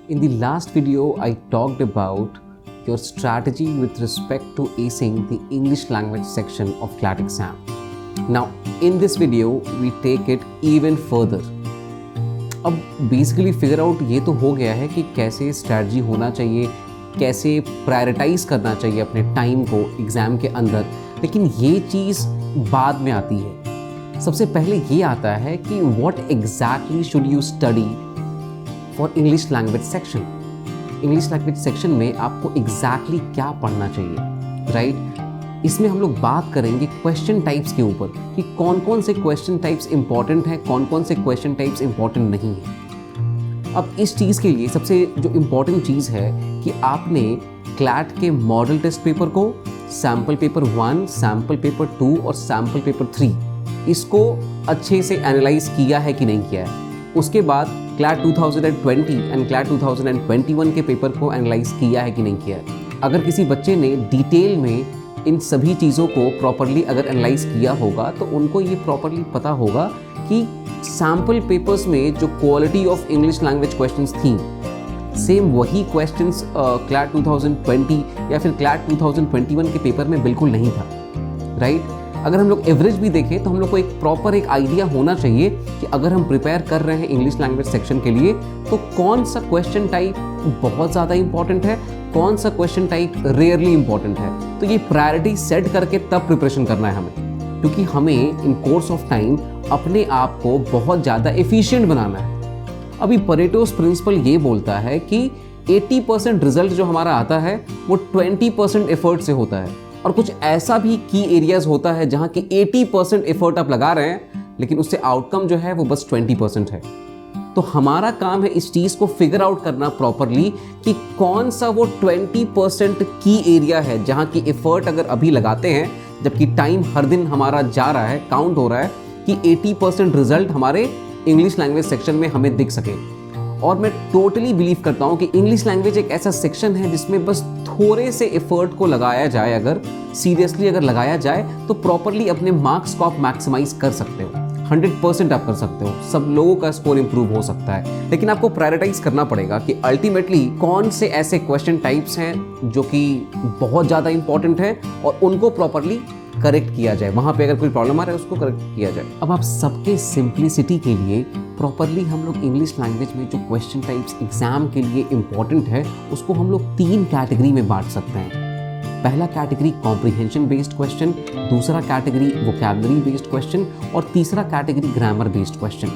In the last video, I talked about your strategy with respect to acing the English language section of CLAT exam. Now, in this video, we take it even further. अब basically figure out ये तो हो गया है कि कैसे strategy होना चाहिए, कैसे प्रायोरिटाइज करना चाहिए अपने टाइम को एग्ज़ाम के अंदर, लेकिन ये चीज़ बाद में आती है। सबसे पहले ये आता है कि what exactly should you study for English language section. English language section में आपको एग्जैक्टली क्या पढ़ना चाहिए, राइट? इसमें हम लोग बात करेंगे क्वेश्चन टाइप्स के ऊपर कि कौन कौन से क्वेश्चन टाइप्स इंपॉर्टेंट हैं, कौन कौन से क्वेश्चन टाइप्स इंपॉर्टेंट नहीं हैं। अब इस चीज़ के लिए सबसे जो इम्पॉर्टेंट चीज़ है कि आपने क्लैट के मॉडल टेस्ट पेपर को, सैम्पल पेपर 1, सैम्पल पेपर 2 और सैम्पल पेपर 3 इसको अच्छे से एनालाइज किया है कि नहीं किया है। उसके बाद क्लैट 2020 एंड क्लैट 2021 के पेपर को एनालाइज किया है कि नहीं किया है। अगर किसी बच्चे ने डिटेल में इन सभी चीज़ों को प्रॉपरली अगर एनालाइज किया होगा तो उनको ये प्रॉपरली पता होगा कि सैम्पल पेपर्स में जो quality of English language questions थी, सेम वही क्वेश्चंस क्लैट 2020 या फिर क्लैट 2021 के पेपर में बिल्कुल नहीं था, राइट? अगर हम लोग एवरेज भी देखें तो हम लोग को एक प्रॉपर एक आइडिया होना चाहिए कि अगर हम प्रिपेयर कर रहे हैं इंग्लिश लैंग्वेज सेक्शन के लिए तो कौन सा क्वेश्चन टाइप बहुत ज़्यादा इंपॉर्टेंट है, कौन सा क्वेश्चन टाइप रेयरली इंपॉर्टेंट है। तो ये प्रायोरिटी सेट करके तब प्रिपरेशन करना है हमें, क्योंकि हमें इन कोर्स ऑफ टाइम अपने आप को बहुत ज़्यादा एफिशिएंट बनाना है। अभी परेटोस प्रिंसिपल ये बोलता है कि 80% रिजल्ट जो हमारा आता है वो 20% एफर्ट से होता है, और कुछ ऐसा भी की एरियाज होता है जहाँ की 80% एफर्ट आप लगा रहे हैं लेकिन उससे आउटकम जो है वो बस 20% है। तो हमारा काम है इस चीज़ को फिगर आउट करना प्रॉपरली कि कौन सा वो 20% की एरिया है जहाँ की एफर्ट अगर अभी लगाते हैं, जबकि टाइम हर दिन हमारा जा रहा है, काउंट हो रहा है कि 80% रिजल्ट हमारे इंग्लिश लैंग्वेज सेक्शन में हमें दिख सके। और मैं टोटली बिलीव करता हूँ कि इंग्लिश लैंग्वेज एक ऐसा सेक्शन है जिसमें बस थोड़े से एफर्ट को लगाया जाए, अगर सीरियसली अगर लगाया जाए तो प्रॉपरली अपने मार्क्स को आप मैक्सिमाइज कर सकते हो। 100% आप कर सकते हो, सब लोगों का स्कोर इंप्रूव हो सकता है, लेकिन आपको प्रायोरिटाइज करना पड़ेगा कि अल्टीमेटली कौन से ऐसे क्वेश्चन टाइप्स हैं जो कि बहुत ज़्यादा इंपॉर्टेंट है और उनको प्रॉपरली करेक्ट किया जाए। वहाँ पे अगर कोई प्रॉब्लम आ रहा है उसको करेक्ट किया जाए। अब आप सबके सिंप्लिसिटी के लिए प्रॉपरली हम लोग इंग्लिश लैंग्वेज में जो क्वेश्चन टाइप्स एग्जाम के लिए इंपॉर्टेंट है उसको हम लोग 3 कैटेगरी में बांट सकते हैं। पहला कैटेगरी कॉम्प्रिहेंशन बेस्ड क्वेश्चन, दूसरा कैटेगरी वोकैबुलरी बेस्ड क्वेश्चन और तीसरा कैटेगरी ग्रामर बेस्ड क्वेश्चन।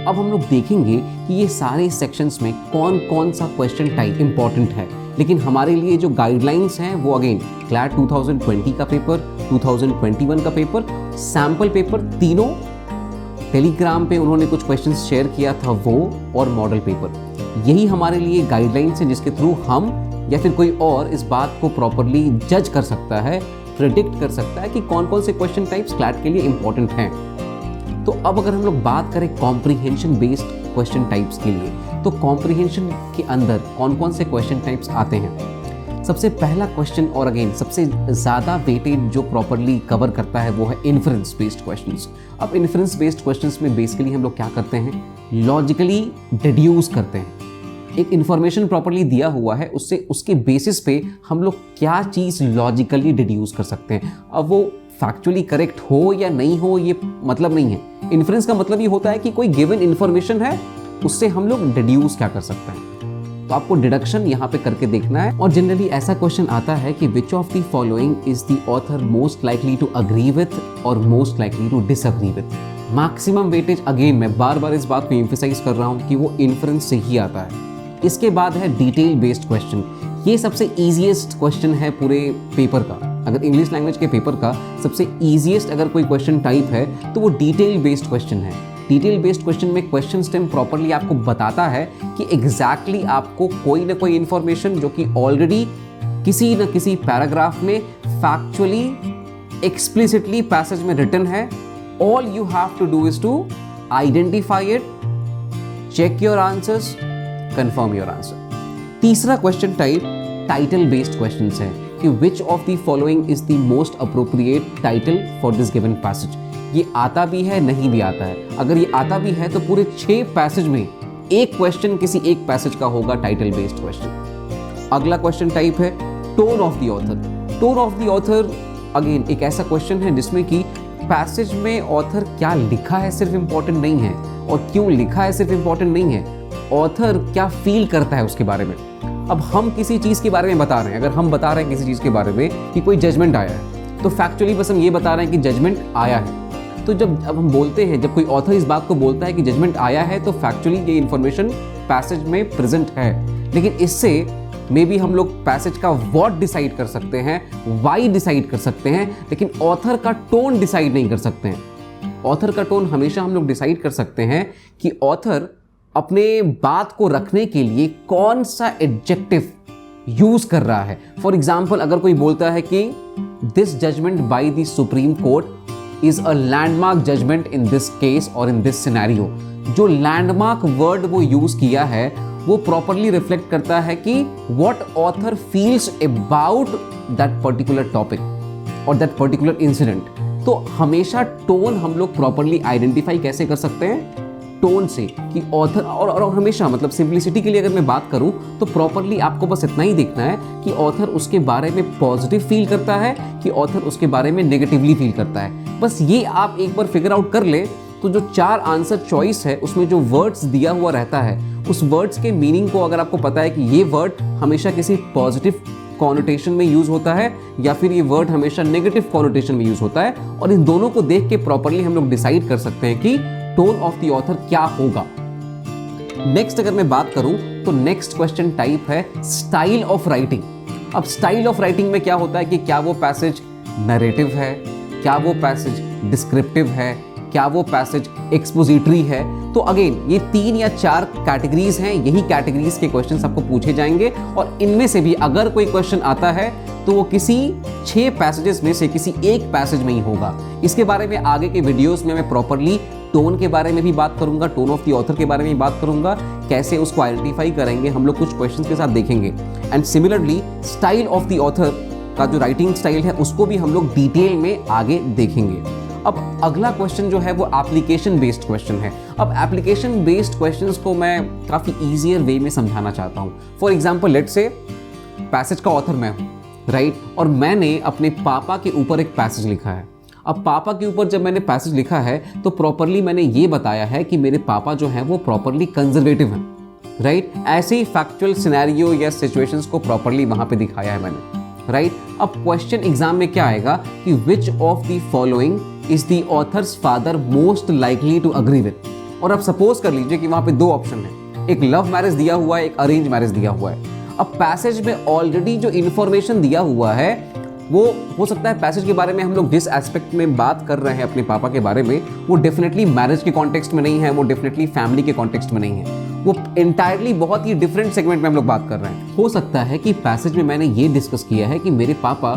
अब हम लोग देखेंगे कि ये सारे सेक्शंस में कौन कौन सा क्वेश्चन टाइप इंपॉर्टेंट है, लेकिन हमारे लिए जो गाइडलाइंस हैं वो अगेन क्लैट 2020 का पेपर, 2021 का पेपर, सैम्पल पेपर, तीनों टेलीग्राम पे उन्होंने कुछ क्वेश्चंस शेयर किया था वो, और मॉडल पेपर। यही हमारे लिए गाइडलाइंस हैं जिसके थ्रू हम या फिर कोई और इस बात को प्रॉपरली जज कर सकता है, प्रेडिक्ट कर सकता है कि कौन कौन से क्वेश्चन टाइप्स क्लैट के लिए इंपॉर्टेंट हैं। तो अब अगर हम लोग बात करें कॉम्प्रिहेंशन बेस्ड क्वेश्चन टाइप्स के लिए, तो कॉम्प्रिहेंशन के अंदर कौन कौन से क्वेश्चन टाइप्स आते हैं। सबसे पहला क्वेश्चन और अगेन सबसे ज़्यादा वेटेड जो प्रॉपरली कवर करता है वो है इन्फरेंस बेस्ड क्वेश्चंस। अब इन्फरेंस बेस्ड क्वेश्चंस में बेसिकली हम लोग क्या करते हैं, लॉजिकली डिड्यूस करते हैं। एक इन्फॉर्मेशन प्रॉपरली दिया हुआ है, उससे उसके बेसिस पे हम लोग क्या चीज़ लॉजिकली डिड्यूस कर सकते हैं। अब वो फैक्चुअली करेक्ट हो या नहीं हो ये मतलब नहीं है। इन्फरेंस का मतलब ये होता है कि कोई गिवन इन्फॉर्मेशन है उससे हम लोग डिड्यूस क्या कर सकते हैं। तो आपको डिडक्शन यहाँ पे करके देखना है। और जनरली ऐसा क्वेश्चन आता है कि which of the following is the author most likely to agree with और most likely to disagree with. Maximum weightage again मैं बार बार इस बात को एम्फसाइज कर रहा हूँ कि वो इन्फरेंस से ही आता है। इसके बाद है डिटेल बेस्ड क्वेश्चन। ये सबसे ईजिएस्ट क्वेश्चन है पूरे पेपर का। अगर इंग्लिश लैंग्वेज के पेपर का सबसे ईजिएस्ट अगर कोई क्वेश्चन टाइप है तो वो डिटेल बेस्ड क्वेश्चन है। डिटेल बेस्ड क्वेश्चन में क्वेश्चन स्टेम प्रॉपरली आपको बताता है कि एग्जैक्टली आपको कोई ना कोई इंफॉर्मेशन जो कि ऑलरेडी किसी न किसी पैराग्राफ में फैक्चुअली एक्सप्लिसिटली पैसेज में रिटन है, all you have to do is to identify it, check your answers, confirm your answer. तीसरा question type title based questions है कि which of the following is the most appropriate title for this given passage. ये आता भी है, नहीं भी आता है। अगर ये आता भी है तो पूरे 6 पैसेज में एक क्वेश्चन किसी एक पैसेज का होगा टाइटल बेस्ड क्वेश्चन। अगला क्वेश्चन टाइप है tone of the author. Tone of the author again एक ऐसा क्वेश्चन है जिसमें कि पैसेज में ऑथर क्या लिखा है सिर्फ इंपॉर्टेंट नहीं है, और क्यों लिखा है सिर्फ इंपॉर्टेंट नहीं है, ऑथर क्या फील करता है उसके बारे में। अब हम किसी चीज़ के बारे में बता रहे हैं, अगर हम बता रहे हैं किसी चीज़ के बारे में कि कोई जजमेंट आया है, तो फैक्चुअली बस हम ये बता रहे हैं कि जजमेंट आया है। तो अब हम बोलते हैं, जब कोई ऑथर इस बात को बोलता है कि जजमेंट आया है, तो फैक्चुअली ये इन्फॉर्मेशन पैसेज में प्रेजेंट है। लेकिन इससे मे बी हम लोग पैसेज का व्हाट डिसाइड कर सकते हैं, वाई डिसाइड कर सकते हैं, लेकिन ऑथर का टोन डिसाइड नहीं कर सकते हैं। ऑथर का टोन हमेशा हम लोग डिसाइड कर सकते हैं कि ऑथर अपने बात को रखने के लिए कौन सा एडजेक्टिव यूज कर रहा है। फॉर एग्जाम्पल, अगर कोई बोलता है कि this judgment by the Supreme Court is a landmark judgment in this case और इन दिस सिनेरियो, जो लैंडमार्क वर्ड वो यूज किया है वो प्रॉपरली रिफ्लेक्ट करता है कि what author feels about that particular topic और दैट पर्टिकुलर इंसिडेंट। तो हमेशा टोन हम लोग प्रॉपरली आइडेंटिफाई कैसे कर सकते हैं, टोन से, कि ऑथर और हमेशा मतलब सिंप्लिसिटी के लिए अगर मैं बात करूं तो प्रॉपरली आपको बस इतना ही देखना है कि ऑथर उसके बारे में पॉजिटिव फील करता है कि ऑथर उसके बारे में नेगेटिवली फील करता है। बस ये आप एक बार फिगर आउट कर ले तो जो 4 आंसर चॉइस है उसमें जो वर्ड्स दिया हुआ रहता है, उस वर्ड्स के मीनिंग को अगर आपको पता है कि ये वर्ड हमेशा किसी पॉजिटिव कॉनोटेशन में यूज होता है या फिर ये वर्ड हमेशा नेगेटिव कॉनोटेशन में यूज होता है, और इन दोनों को देख के प्रॉपरली हम लोग डिसाइड कर सकते हैं कि टोन ऑफ द ऑथर क्या होगा। नेक्स्ट अगर मैं बात करूं तो नेक्स्ट क्वेश्चन टाइप है स्टाइल ऑफ राइटिंग। अब स्टाइल ऑफ राइटिंग में क्या होता है कि क्या वो पैसेज नरेटिव है, क्या वो पैसेज डिस्क्रिप्टिव है, क्या वो पैसेज एक्सपोजिटरी है। तो अगेन ये 3 या 4 कैटेगरीज हैं, यही कैटेगरीज के क्वेश्चन आपको पूछे जाएंगे, और इनमें से भी अगर कोई क्वेश्चन आता है तो वो किसी 6 पैसेजेस में से किसी एक पैसेज में ही होगा। इसके बारे में आगे के वीडियोस में मैं प्रॉपरली टोन के बारे में भी बात करूंगा, टोन ऑफ द ऑथर के बारे में भी बात करूंगा, कैसे उसको आइडेंटिफाई करेंगे हम लोग कुछ क्वेश्चंस के साथ देखेंगे। And similarly style of the author का जो राइटिंग स्टाइल है उसको भी हम लोग डिटेल में आगे देखेंगे। अब अगला क्वेश्चन जो है वो एप्लीकेशन बेस्ड क्वेश्चन है। अब एप्लीकेशन बेस्ड क्वेश्चंस को मैं काफ़ी ईजियर वे में समझाना चाहता हूँ। For example let's say passage का ऑथर मैं हूँ, राइट, और मैंने अपने पापा के ऊपर एक पैसेज लिखा है। अब पापा के ऊपर जब मैंने पैसेज लिखा है तो प्रॉपरली मैंने ये बताया है कि मेरे पापा जो हैं वो प्रॉपरली कंजर्वेटिव हैं, राइट। ऐसे ही फैक्चुअल सिनेरियो या सिचुएशंस को प्रॉपरली वहाँ पे दिखाया है मैंने, राइट। अब क्वेश्चन एग्जाम में क्या आएगा कि which of the following is the author's father most likely to agree with. और अब सपोज कर लीजिए कि वहाँ पे 2 ऑप्शन है, एक लव मैरिज दिया हुआ है, एक अरेंज मैरिज दिया हुआ है। अब पैसेज में ऑलरेडी जो इन्फॉर्मेशन दिया हुआ है वो हो सकता है पैसेज के बारे में हम लोग जिस एस्पेक्ट में बात कर रहे हैं अपने पापा के बारे में वो डेफिनेटली मैरिज के कॉन्टेक्स्ट में नहीं है, वो डेफिनेटली फैमिली के कॉन्टेक्स्ट में नहीं है, वो इंटायरली बहुत ही डिफरेंट सेगमेंट में हम लोग बात कर रहे हैं। हो सकता है कि पैसेज में मैंने ये डिस्कस किया है कि मेरे पापा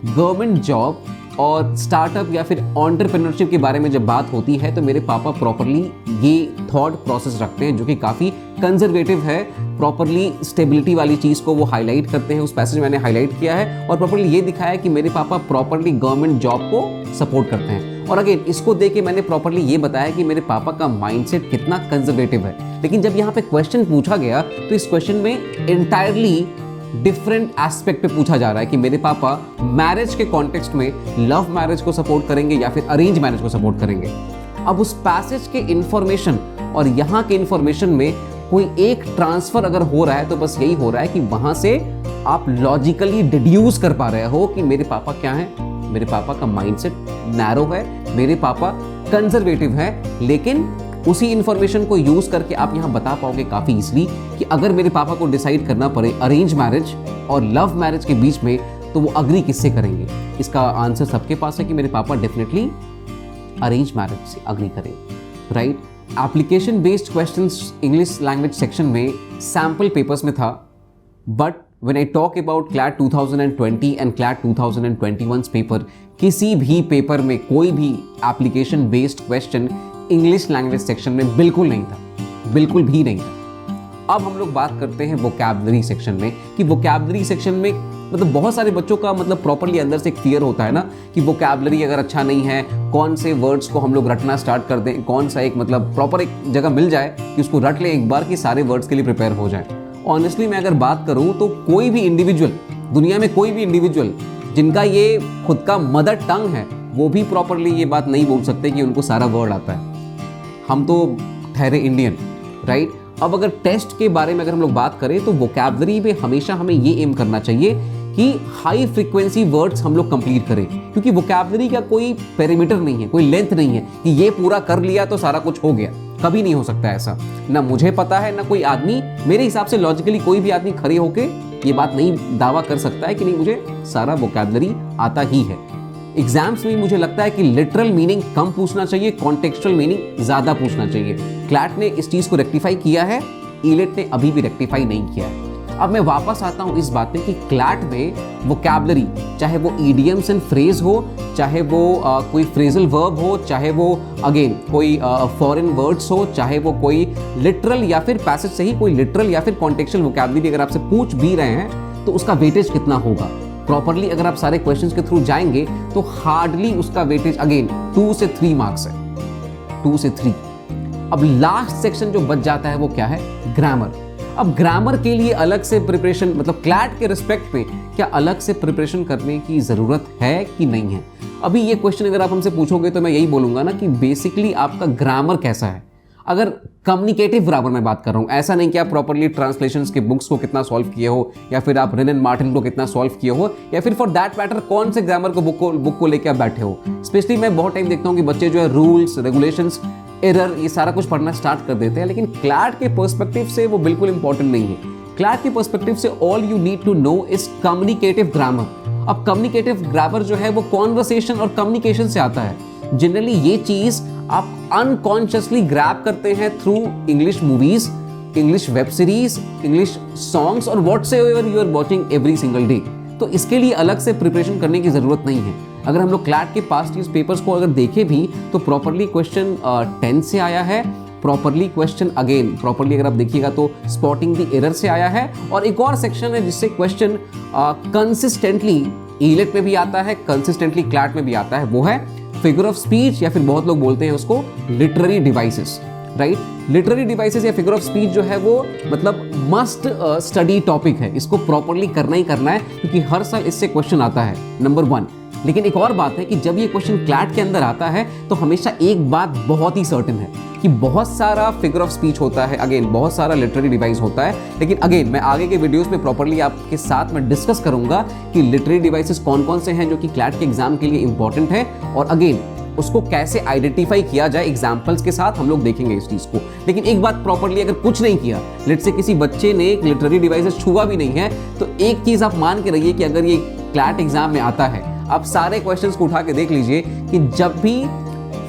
गवर्नमेंट जॉब और स्टार्टअप या फिर एंटरप्रेन्योरशिप के बारे में जब बात होती है तो मेरे पापा प्रॉपरली ये थॉट प्रोसेस रखते हैं जो कि काफ़ी कंजर्वेटिव है, प्रॉपरली स्टेबिलिटी वाली चीज़ को वो हाईलाइट करते हैं। उस पैसेज में मैंने हाईलाइट किया है और प्रॉपरली ये दिखाया है कि मेरे पापा प्रॉपरली गवर्नमेंट जॉब को सपोर्ट करते हैं। और अगेन इसको देख के मैंने प्रॉपरली ये बताया कि मेरे पापा का माइंडसेट कितना कंजर्वेटिव है। लेकिन जब यहाँ पे क्वेश्चन पूछा गया तो इस क्वेश्चन में इंटायरली डिफरेंट एस्पेक्ट पे पूछा जा रहा है कि मेरे पापा मैरिज के कॉन्टेक्स्ट में लव मैरिज को सपोर्ट करेंगे या फिर अरेंज मैरिज को सपोर्ट करेंगे। अब उस पैसेज के इंफॉर्मेशन और यहाँ के इंफॉर्मेशन में कोई एक ट्रांसफर अगर हो रहा है तो बस यही हो रहा है कि वहां से आप लॉजिकली डिड्यूस कर पा रहे हो कि मेरे पापा क्या हैं, मेरे पापा का माइंडसेट नैरो है, मेरे पापा कंजर्वेटिव है। लेकिन उसी इंफॉर्मेशन को यूज करके आप यहाँ बता पाओगे काफी इजीली कि अगर मेरे पापा को डिसाइड करना पड़े अरेंज मैरिज और लव मैरिज के बीच में तो वो अग्री किससे करेंगे। इसका आंसर सबके पास है कि मेरे पापा डेफिनेटली अरेंज मैरिज से अग्री करेंगे, right. Application based questions English language section में सैम्पल पेपर्स में था, but when I talk about CLAT 2020 and CLAT 2021 paper, किसी भी पेपर में कोई भी application based question English language section में बिल्कुल नहीं था, बिल्कुल भी नहीं था। अब हम लोग बात करते हैं वोकैबुलरी सेक्शन में कि वोकैबुलरी सेक्शन में मतलब बहुत सारे बच्चों का मतलब प्रॉपरली अंदर से एक फियर होता है ना कि वोकैबुलरी अगर अच्छा नहीं है, कौन से वर्ड्स को हम लोग रटना स्टार्ट कर दें, कौन सा एक मतलब प्रॉपर एक जगह मिल जाए कि उसको रट ले एक बार कि सारे वर्ड्स के लिए प्रिपेयर हो जाए। ऑनेस्टली मैं अगर बात करूं तो कोई भी इंडिविजुअल, दुनिया में कोई भी इंडिविजुअल जिनका ये खुद का मदर टंग है, वो भी प्रॉपरली ये बात नहीं बोल सकते कि उनको सारा वर्ड आता है। हम तो ठहरे इंडियन, राइट। अब अगर टेस्ट के बारे में अगर हम लोग बात करें तो वोकैबुलरी में हमेशा हमें ये एम करना चाहिए कि हाई फ्रीक्वेंसी वर्ड्स हम लोग कंप्लीट करें, क्योंकि वोकैबुलरी का कोई पेरीमीटर नहीं है, कोई लेंथ नहीं है कि ये पूरा कर लिया तो सारा कुछ हो गया। कभी नहीं हो सकता ऐसा, ना मुझे पता है ना कोई आदमी, मेरे हिसाब से लॉजिकली कोई भी आदमी खड़े होके ये बात नहीं दावा कर सकता है कि नहीं मुझे सारा वोकैबुलरी आता ही है। एग्जाम्स में मुझे लगता है कि लिटरल मीनिंग कम पूछना चाहिए, कॉन्टेक्चुअल मीनिंग ज्यादा पूछना चाहिए। क्लैट ने इस चीज को रेक्टिफाई किया है, ईलेट ने अभी भी रेक्टिफाई नहीं किया है। अब मैं वापस आता हूं इस बात पे कि क्लैट में वोकैबुलरी, चाहे वो ईडियम्स एंड फ्रेज हो, चाहे वो कोई फ्रेजल वर्ब हो, चाहे वो अगेन कोई फॉरेन वर्ड्स हो, चाहे वो कोई लिटरल या फिर पैसेज से ही कोई लिटरल या फिर कॉन्टेक्चुअल वोकैबुलरी अगर आपसे पूछ भी रहे हैं तो उसका वेटेज कितना होगा। प्रॉपरली अगर आप सारे क्वेश्चंस के थ्रू जाएंगे तो हार्डली उसका वेटेज अगेन 2 से 3 मार्क्स है, 2 से 3। अब लास्ट सेक्शन जो बच जाता है वो क्या है, ग्रामर। अब ग्रामर के लिए अलग से प्रिपरेशन, मतलब क्लैट के रिस्पेक्ट में क्या अलग से प्रिपरेशन करने की जरूरत है कि नहीं है। अभी ये क्वेश्चन अगर आप हमसे पूछोगे तो मैं यही बोलूंगा ना कि बेसिकली आपका ग्रामर कैसा है। अगर कम्युनिकेटिव ग्रामर में बात कर रहा हूं, ऐसा नहीं कि आप प्रॉपरली ट्रांसलेशंस के बुक्स को कितना सॉल्व किए हो, या फिर आप रिन एंड मार्टिन को कितना सॉल्व किए हो, या फिर फॉर दैट मैटर कौन से ग्रामर को बुक को लेकर आप बैठे हो। स्पेशली मैं बहुत टाइम देखता हूं कि बच्चे जो है रूल्स, रेगुलेशंस, एरर, ये सारा कुछ पढ़ना स्टार्ट कर देते हैं, लेकिन क्लैट के पर्सपेक्टिव से वो बिल्कुल इंपॉर्टेंट नहीं है। क्लैट के पर्सपेक्टिव से all you need to know is communicative grammar. अब कम्युनिकेटिव ग्रामर जो है वो कॉन्वर्सेशन और कम्युनिकेशन से आता है। जनरली ये चीज आप अनकॉन्शियसली ग्रैब करते हैं through English movies, English web series, English songs और whatsoever you are watching every single day. तो इसके लिए अलग से प्रिपरेशन करने की जरूरत नहीं है। अगर हम लोग क्लैट के पास्ट ईयर पेपर्स को अगर देखें भी तो प्रॉपरली क्वेश्चन 10 से आया है, प्रॉपरली क्वेश्चन अगेन प्रॉपरली अगर आप देखिएगा तो स्पॉटिंग द एरर से आया है, और एक और सेक्शन है जिससे क्वेश्चन कंसिस्टेंटली ईलेट में भी आता है, कंसिस्टेंटली क्लैट में भी आता है, वो है फिगर ऑफ स्पीच, या फिर बहुत लोग बोलते हैं उसको literary devices, right. Literary devices या फिगर ऑफ स्पीच जो है वो मतलब मस्ट स्टडी टॉपिक है, इसको प्रॉपरली करना ही करना है क्योंकि हर साल इससे क्वेश्चन आता है, नंबर 1। लेकिन एक और बात है कि जब ये क्वेश्चन क्लैट के अंदर आता है तो हमेशा एक बात बहुत ही सर्टेन है कि बहुत सारा फिगर ऑफ स्पीच होता है, अगेन बहुत सारा लिटरेरी डिवाइस होता है। लेकिन अगेन मैं आगे के वीडियोस में प्रॉपरली आपके साथ में डिस्कस करूंगा कि लिटरेरी डिवाइसेस कौन कौन से हैं जो कि क्लैट के एग्जाम के लिए इंपॉर्टेंट है, और अगेन उसको कैसे आइडेंटिफाई किया जाए एग्जाम्पल्स के साथ हम लोग देखेंगे इस चीज को। लेकिन एक बात प्रॉपरली अगर कुछ नहीं किया, लेट से किसी बच्चे ने एक लिटरेरी डिवाइसेस छुआ भी नहीं है, तो एक चीज आप मान के रहिए कि अगर ये क्लैट एग्जाम में आता है, आप सारे क्वेश्चंस को उठा के देख लीजिए कि जब भी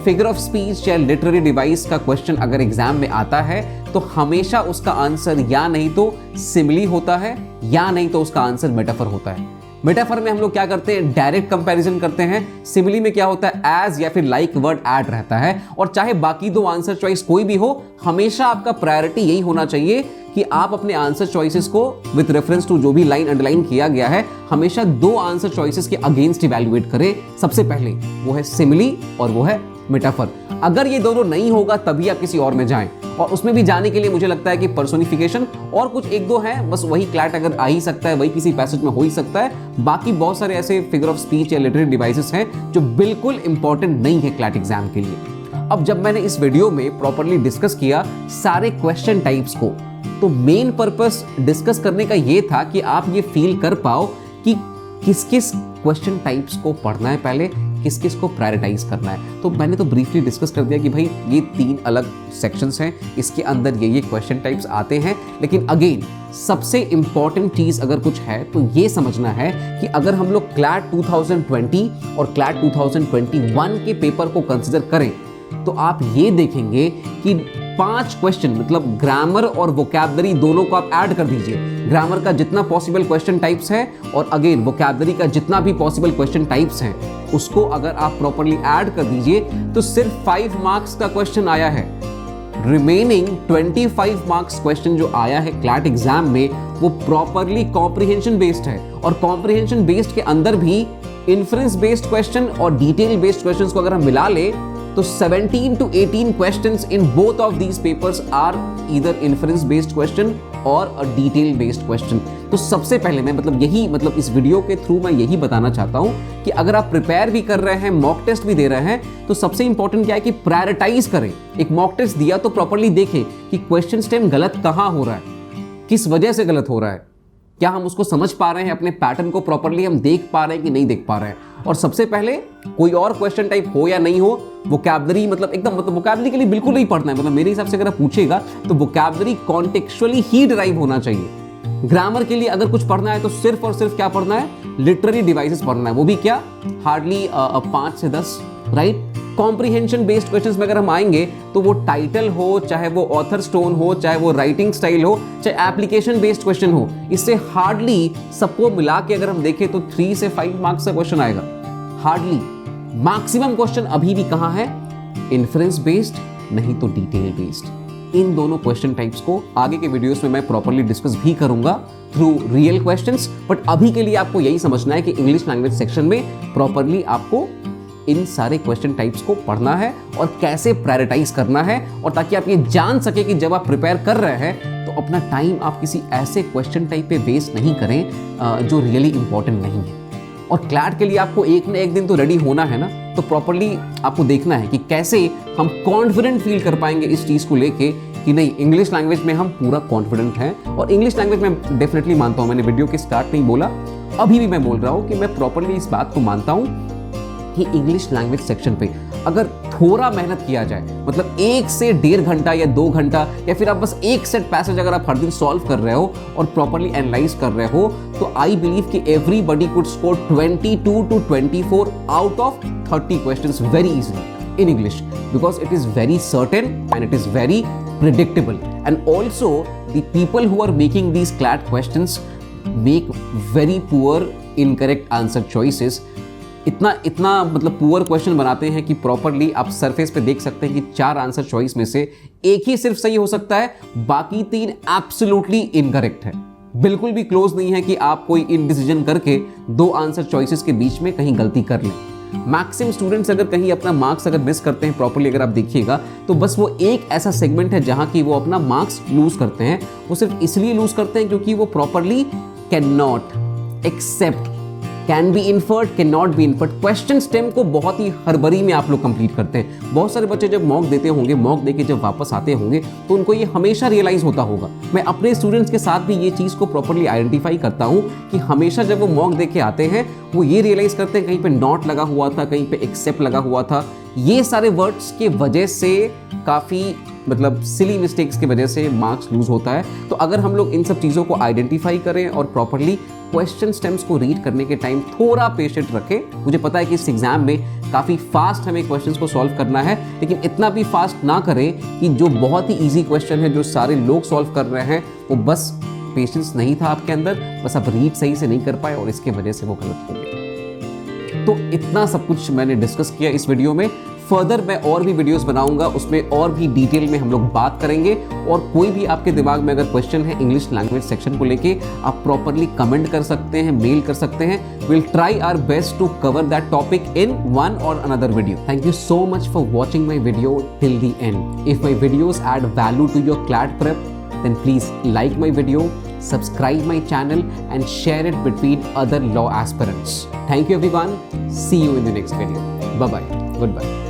फिगर ऑफ स्पीच या लिटरेरी डिवाइस का क्वेश्चन अगर एग्जाम में आता है तो हमेशा उसका आंसर या नहीं तो सिमिली होता है या नहीं तो उसका आंसर मेटाफर होता है। मेटाफर में हम लोग क्या करते हैं, डायरेक्ट कंपैरिजन करते हैं। सिमिली में क्या होता है, एज या फिर लाइक वर्ड ऐड रहता है। और चाहे बाकी 2 आंसर चॉइस कोई भी हो, हमेशा आपका प्रायोरिटी यही होना चाहिए कि आप अपने आंसर चॉइसेस को विद रेफरेंस टू जो भी लाइन अंडरलाइन किया गया है, हमेशा 2 आंसर चॉइसेस के अगेंस्ट इवैल्यूएट करें। सबसे पहले वो है सिमिली और वो है मेटाफर। अगर ये दोनों नहीं होगा तभी आप किसी और में जाएं, और उसमें भी जाने के लिए मुझे लगता है कि पर्सोनिफिकेशन और कुछ 1-2 हैं, बस वही क्लैट अगर आ ही सकता है, वही किसी पैसेज में हो ही सकता है। बाकी बहुत सारे ऐसे फिगर ऑफ स्पीच या लिटरेरी डिवाइसेस हैं जो बिल्कुल इंपॉर्टेंट नहीं है क्लैट एग्जाम के लिए। अब जब मैंने इस वीडियो में प्रॉपरली डिस्कस किया सारे क्वेश्चन टाइप्स को, तो मेन पर्पस डिस्कस करने का ये था कि आप ये फील कर पाओ कि किस किस क्वेश्चन टाइप्स को पढ़ना है, पहले किस किस को प्रायोरिटाइज करना है। तो मैंने तो ब्रीफली डिस्कस कर दिया कि भाई ये 3 अलग सेक्शंस हैं, इसके अंदर ये क्वेश्चन टाइप्स आते हैं। लेकिन अगेन सबसे इंपॉर्टेंट चीज अगर कुछ है तो ये समझना है कि अगर हम लोग क्लैट 2020 और क्लैट 2021 के पेपर को कंसिडर करें तो आप ये देखेंगे कि 5 क्वेश्चन, मतलब ग्रामर और वोकैबुलरी दोनों को आप ऐड कर दीजिए। ग्रामर का जितना पॉसिबल क्वेश्चन टाइप्स है और अगेन वोकैबुलरी का जितना भी पॉसिबल क्वेश्चन टाइप्स हैं, उसको अगर आप प्रॉपरली ऐड कर दीजिए तो सिर्फ 5 मार्क्स का क्वेश्चन आया है। रिमेनिंग 25 मार्क्स क्वेश्चन जो आया है क्लैट एग्जाम में वो प्रॉपरली कॉम्प्रिहेंशन बेस्ड है, और कॉम्प्रिहेंशन बेस्ड के अंदर भी इन्फ्रेंस बेस्ड क्वेश्चन और डिटेल बेस्ड क्वेश्चंस को अगर हम मिला ले तो 17 to 18 questions in both of these papers are either inference based question or a detail based question. तो सबसे पहले मैं इस वीडियो के थ्रू मैं यही बताना चाहता हूं कि अगर आप प्रिपेयर भी कर रहे हैं, मॉक टेस्ट भी दे रहे हैं, तो सबसे इंपॉर्टेंट क्या है कि प्रायोरिटाइज करें। एक मॉक टेस्ट दिया तो प्रॉपर्ली देखें कि क्वेश्चन स्टेम गलत कहां हो रहा है, किस वजह से गलत हो रहा है, क्या हम उसको समझ पा रहे हैं, अपने पैटर्न को प्रॉपर्ली हम देख पा रहे हैं कि नहीं देख पा रहे हैं। और सबसे पहले कोई और क्वेश्चन टाइप हो या नहीं हो, वोकैबुलरी वोकैबुलरी के लिए बिल्कुल नहीं पढ़ना है। मेरे हिसाब से अगर आप पूछेगा तो वोकैबुलरी कॉन्टेक्चुअली ही डिराइव होना चाहिए। ग्रामर के लिए अगर कुछ पढ़ना है तो सिर्फ और सिर्फ क्या पढ़ना है, लिटरेरी डिवाइसेस पढ़ना है, वो भी क्या, हार्डली 5 से 10, राइट। कॉम्प्रिहेंशन बेस्ड क्वेश्चंस में अगर हम आएंगे तो वो टाइटल हो, चाहे वो ऑथर स्टोन हो, चाहे वो राइटिंग स्टाइल हो, चाहे एप्लीकेशन बेस्ड क्वेश्चन हो, इससे हार्डली सबको मिला के अगर हम देखें तो 3 से 5 मार्क्स का क्वेश्चन आएगा, हार्डली। मैक्सिमम क्वेश्चन अभी भी कहां है, इन्फ्रेंस बेस्ड, नहीं तो डिटेल बेस्ड। इन दोनों क्वेश्चन टाइप्स को आगे के वीडियोस में मैं प्रॉपर्ली डिस्कस भी करूंगा थ्रू रियल क्वेश्चंस, बट अभी के लिए आपको यही समझना है कि इंग्लिश लैंग्वेज सेक्शन में प्रॉपर्ली आपको इन सारे क्वेश्चन टाइप्स को पढ़ना है और कैसे प्रायोरिटाइज करना है, और ताकि आप ये जान सके कि जब आप प्रिपेयर कर रहे हैं तो अपना टाइम आप किसी ऐसे क्वेश्चन टाइप पे वेस्ट नहीं करें जो रियली इंपॉर्टेंट नहीं है। और क्लैट के लिए आपको एक ना एक दिन तो रेडी होना है ना, तो प्रॉपर्ली आपको देखना है कि कैसे हम कॉन्फिडेंट फील कर पाएंगे इस चीज़ को लेके कि नहीं, इंग्लिश लैंग्वेज में हम पूरा कॉन्फिडेंट हैं। और इंग्लिश लैंग्वेज में डेफिनेटली मानता हूँ, मैंने वीडियो के स्टार्ट में ही बोला, अभी भी मैं बोल रहा हूँ कि मैं प्रॉपर्ली इस बात को मानता हूँ कि इंग्लिश लैंग्वेज सेक्शन पे अगर थोड़ा मेहनत किया जाए, 1 से 1.5 घंटा या 2 घंटा, या फिर आप बस एक सेट पैसेज अगर आप हर दिन सॉल्व कर रहे हो और प्रॉपर्ली एनालाइज कर रहे हो, तो आई बिलीव कि everybody could score 22 to 24 out of 30 questions very easily in English, because it is very certain and it is very predictable. And also the people who are making these CLAT questions make very poor incorrect answer choices. इतना poor question बनाते हैं कि properly आप surface पे देख सकते हैं कि 4 आंसर चॉइस में से एक ही सिर्फ सही हो सकता है, बाकी 3 एब्सोल्युटली इनकरेक्ट है। बिल्कुल भी क्लोज नहीं है कि आप कोई इनडिसीजन करके 2 आंसर चॉइसेस के बीच में कहीं गलती कर लें। मैक्सिमम स्टूडेंट्स अगर कहीं अपना मार्क्स अगर मिस करते हैं प्रॉपर्ली, अगर आप देखिएगा तो बस वो एक ऐसा सेगमेंट है जहां की वो अपना मार्क्स लूज करते हैं। वो सिर्फ इसलिए लूज करते हैं क्योंकि वो properly can not accept, can be inferred, can not be inferred question stem को बहुत ही हड़बड़ी में आप लोग कंप्लीट करते हैं। बहुत सारे बच्चे जब मॉक देते होंगे, मॉक देके जब वापस आते होंगे तो उनको ये हमेशा रियलाइज होता होगा। मैं अपने स्टूडेंट्स के साथ भी ये चीज़ को प्रॉपर्ली आइडेंटिफाई करता हूँ कि हमेशा जब वो मॉक देके आते हैं वो ये रियलाइज करते हैं कहीं पे नॉट लगा हुआ था, कहीं पे एक्सेप्ट लगा हुआ था। ये सारे वर्ड्स के वजह से काफ़ी सिली मिस्टेक्स की वजह से मार्क्स लूज होता है। तो अगर हम लोग इन सब चीज़ों को आइडेंटिफाई करें और प्रॉपर्ली क्वेश्चन स्टेम्स को रीड करने के टाइम थोड़ा पेशेंट रखें। मुझे पता है कि इस एग्जाम में काफ़ी फास्ट हमें क्वेश्चंस को सॉल्व करना है, लेकिन इतना भी फास्ट ना करें कि जो बहुत ही ईजी क्वेश्चन है, जो सारे लोग सॉल्व कर रहे हैं, वो बस पेशेंस नहीं था आपके अंदर, बस आप रीड सही से नहीं कर पाए और इसके वजह से वो गलत हो गए। तो इतना सब कुछ मैंने डिस्कस किया इस वीडियो में। फर्दर मैं और भी वीडियोस बनाऊंगा, उसमें और भी डिटेल में हम लोग बात करेंगे। और कोई भी आपके दिमाग में अगर क्वेश्चन है इंग्लिश लैंग्वेज सेक्शन को लेके, आप प्रॉपर्ली कमेंट कर सकते हैं, मेल कर सकते हैं। Will try our best to cover that topic in one or another video. Thank you so much for watching my video till the end. If my videos add value to your CLAT prep, then please like my video, subscribe my channel and share it between other law aspirants. Thank you everyone. See you in the next video. Bye bye. Goodbye.